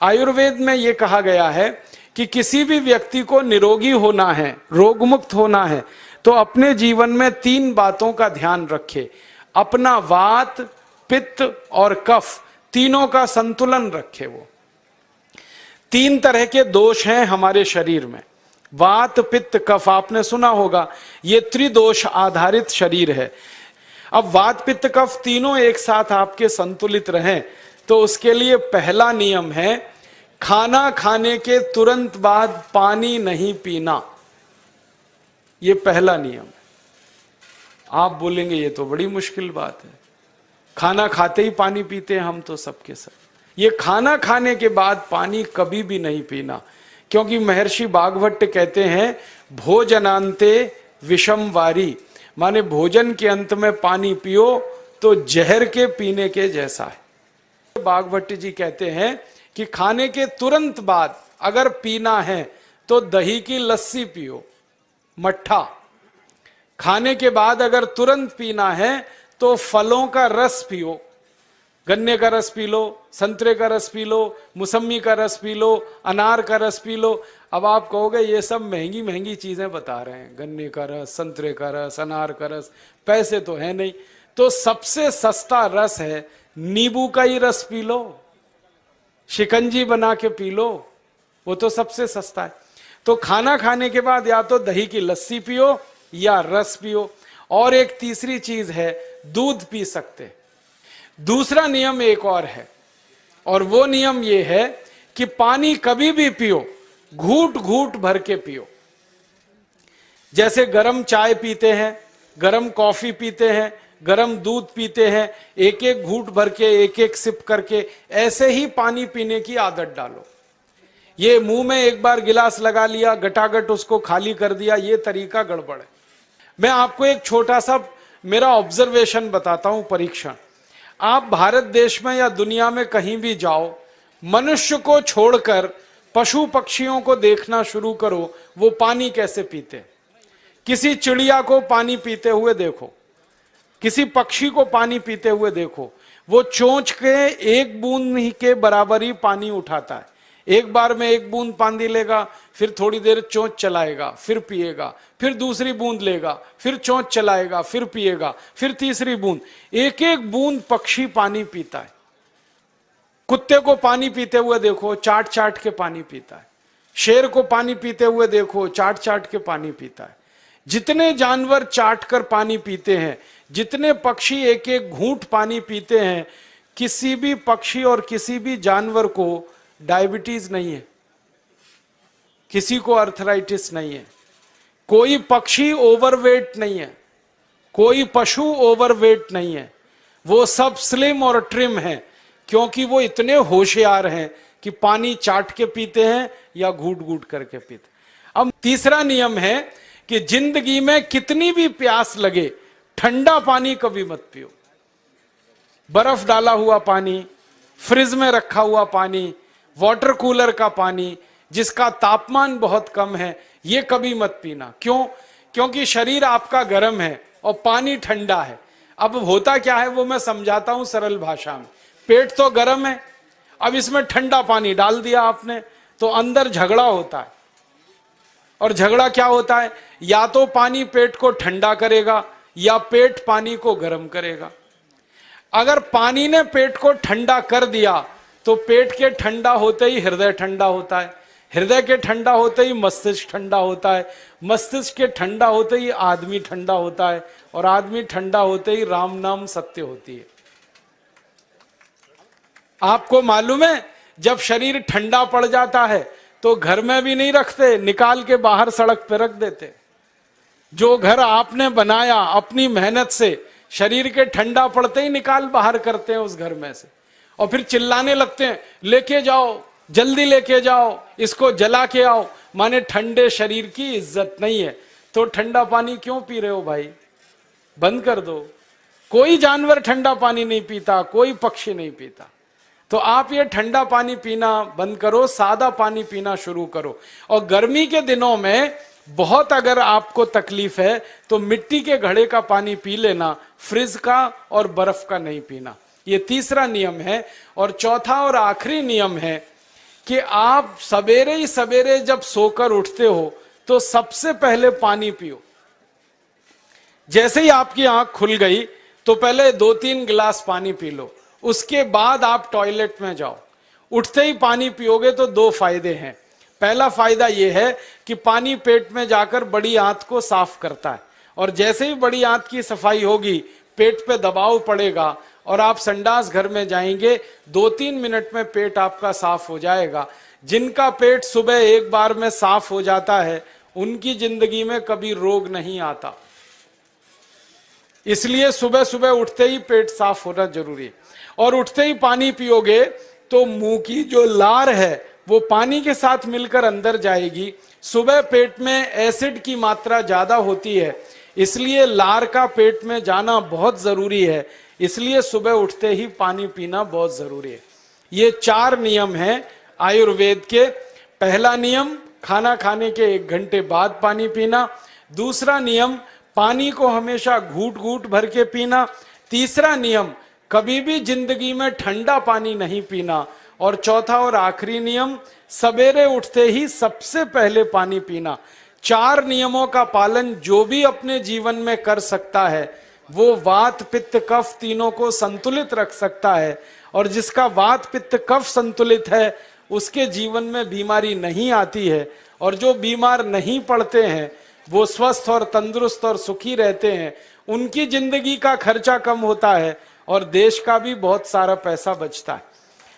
आयुर्वेद में यह कहा गया है कि किसी भी व्यक्ति को निरोगी होना है, रोग मुक्त होना है, तो अपने जीवन में 3 बातों का ध्यान रखे। अपना वात, पित्त और कफ तीनों का संतुलन रखे। वो 3 तरह के दोष हैं हमारे शरीर में, वात, पित्त, कफ। आपने सुना होगा ये त्रिदोष आधारित शरीर है। अब वात, पित्त, कफ तीनों एक साथ आपके संतुलित रहें तो उसके लिए पहला नियम है खाना खाने के तुरंत बाद पानी नहीं पीना। ये पहला नियम है। आप बोलेंगे ये तो बड़ी मुश्किल बात है, खाना खाते ही पानी पीते हैं हम तो सबके सब। ये खाना खाने के बाद पानी कभी भी नहीं पीना, क्योंकि महर्षि भागवत कहते हैं भोजनांते विषम वारी, माने भोजन के अंत में पानी पियो तो जहर के पीने के जैसा है। भागवत जी कहते हैं कि खाने के तुरंत बाद अगर पीना है तो दही की लस्सी पियो, मट्ठा। खाने के बाद अगर तुरंत पीना है तो फलों का रस पियो, गन्ने का रस पी लो, संतरे का रस पी लो, मौसमी का रस पी लो, अनार का रस पी लो। अब आप कहोगे ये सब महंगी महंगी चीजें बता रहे हैं, गन्ने का रस, संतरे का रस, अनार का रस, पैसे तो है नहीं। तो सबसे सस्ता रस है नींबू का ही रस पी लो, शिकंजी बना के पी लो, वो तो सबसे सस्ता है। तो खाना खाने के बाद या तो दही की लस्सी पियो या रस पियो। और एक तीसरी चीज है दूध पी सकते। दूसरा नियम एक और है, और वो नियम ये है कि पानी कभी भी पियो घूट घूट भर के पियो। जैसे गरम चाय पीते हैं, गरम कॉफी पीते हैं, गरम दूध पीते हैं, एक एक घूट भर के, एक एक सिप करके, ऐसे ही पानी पीने की आदत डालो। ये मुंह में एक बार गिलास लगा लिया, गटागट उसको खाली कर दिया, ये तरीका गड़बड़ है। मैं आपको एक छोटा सा मेरा ऑब्जर्वेशन बताता हूं, परीक्षण। आप भारत देश में या दुनिया में कहीं भी जाओ, मनुष्य को छोड़कर पशु पक्षियों को देखना शुरू करो, वो पानी कैसे पीते। किसी चिड़िया को पानी पीते हुए देखो, किसी पक्षी को पानी पीते हुए देखो, वो चोंच के एक बूंद ही के बराबर ही पानी उठाता है। एक बार में एक बूंद पानी लेगा, फिर थोड़ी देर चोंच चलाएगा, फिर पिएगा, फिर दूसरी बूंद लेगा, फिर चोंच चलाएगा, फिर पिएगा, फिर तीसरी बूंद। एक एक बूंद पक्षी पानी पीता है। कुत्ते को पानी पीते हुए देखो, चाट चाट के पानी पीता है। शेर को पानी पीते हुए देखो, चाट चाट के पानी पीता है। जितने जानवर चाट कर पानी पीते हैं, जितने पक्षी एक एक घूंट पानी पीते हैं, किसी भी पक्षी और किसी भी जानवर को डायबिटीज नहीं है, किसी को अर्थराइटिस नहीं है, कोई पक्षी ओवरवेट नहीं है, कोई पशु ओवरवेट नहीं है। वो सब स्लिम और ट्रिम है, क्योंकि वो इतने होशियार हैं कि पानी चाट के पीते हैं या घूट घूट करके पीते। अब तीसरा नियम है कि जिंदगी में कितनी भी प्यास लगे, ठंडा पानी कभी मत पियो। बर्फ डाला हुआ पानी, फ्रिज में रखा हुआ पानी, वाटर कूलर का पानी जिसका तापमान बहुत कम है, ये कभी मत पीना। क्यों? क्योंकि शरीर आपका गर्म है और पानी ठंडा है। अब होता क्या है वो मैं समझाता हूं सरल भाषा में। पेट तो गर्म है, अब इसमें ठंडा पानी डाल दिया आपने, तो अंदर झगड़ा होता है। और झगड़ा क्या होता है? या तो पानी पेट को ठंडा करेगा या पेट पानी को गर्म करेगा। अगर पानी ने पेट को ठंडा कर दिया तो पेट के ठंडा होते ही हृदय ठंडा होता है, हृदय के ठंडा होते ही मस्तिष्क ठंडा होता है, मस्तिष्क के ठंडा होते ही आदमी ठंडा होता है, और आदमी ठंडा होते ही राम नाम सत्य होती है। आपको मालूम है जब शरीर ठंडा पड़ जाता है तो घर में भी नहीं रखते, निकाल के बाहर सड़क पे रख देते। जो घर आपने बनाया अपनी मेहनत से, शरीर के ठंडा पड़ते ही निकाल बाहर करते हैं उस घर में से, और फिर चिल्लाने लगते हैं लेके जाओ, जल्दी लेके जाओ, इसको जला के आओ। माने ठंडे शरीर की इज्जत नहीं है। तो ठंडा पानी क्यों पी रहे हो भाई? बंद कर दो। कोई जानवर ठंडा पानी नहीं पीता, कोई पक्षी नहीं पीता। तो आप ये ठंडा पानी पीना बंद करो, सादा पानी पीना शुरू करो। और गर्मी के दिनों में बहुत अगर आपको तकलीफ है तो मिट्टी के घड़े का पानी पी लेना, फ्रिज का और बर्फ का नहीं पीना। ये तीसरा नियम है। और चौथा और आखिरी नियम है कि आप सवेरे ही सवेरे जब सोकर उठते हो तो सबसे पहले पानी पियो। जैसे ही आपकी आंख खुल गई तो पहले 2-3 गिलास पानी पी लो, उसके बाद आप टॉयलेट में जाओ। उठते ही पानी पियोगे तो 2 फायदे हैं। पहला फायदा यह है कि पानी पेट में जाकर बड़ी आंत को साफ करता है, और जैसे ही बड़ी आंत की सफाई होगी पेट पे दबाव पड़ेगा और आप संडास घर में जाएंगे, 2-3 मिनट में पेट आपका साफ हो जाएगा। जिनका पेट सुबह एक बार में साफ हो जाता है उनकी जिंदगी में कभी रोग नहीं आता। इसलिए सुबह सुबह उठते ही पेट साफ होना जरूरी है। और उठते ही पानी पियोगे तो मुंह की जो लार है वो पानी के साथ मिलकर अंदर जाएगी। सुबह पेट में एसिड की मात्रा ज्यादा होती है, इसलिए लार का पेट में जाना बहुत जरूरी है। इसलिए सुबह उठते ही पानी पीना बहुत जरूरी है। ये 4 नियम हैं आयुर्वेद के। पहला नियम, खाना खाने के 1 घंटे बाद पानी पीना। दूसरा नियम, पानी को हमेशा घूट घूट भर के पीना। तीसरा नियम, कभी भी जिंदगी में ठंडा पानी नहीं पीना। और चौथा और आखिरी नियम, सवेरे उठते ही सबसे पहले पानी पीना। 4 नियमों का पालन जो भी अपने जीवन में कर सकता है वो वात पित्त कफ तीनों को संतुलित रख सकता है। और जिसका वात पित्त कफ संतुलित है उसके जीवन में बीमारी नहीं आती है। और जो बीमार नहीं पड़ते हैं वो स्वस्थ और तंदुरुस्त और सुखी रहते हैं। उनकी जिंदगी का खर्चा कम होता है और देश का भी बहुत सारा पैसा बचता है।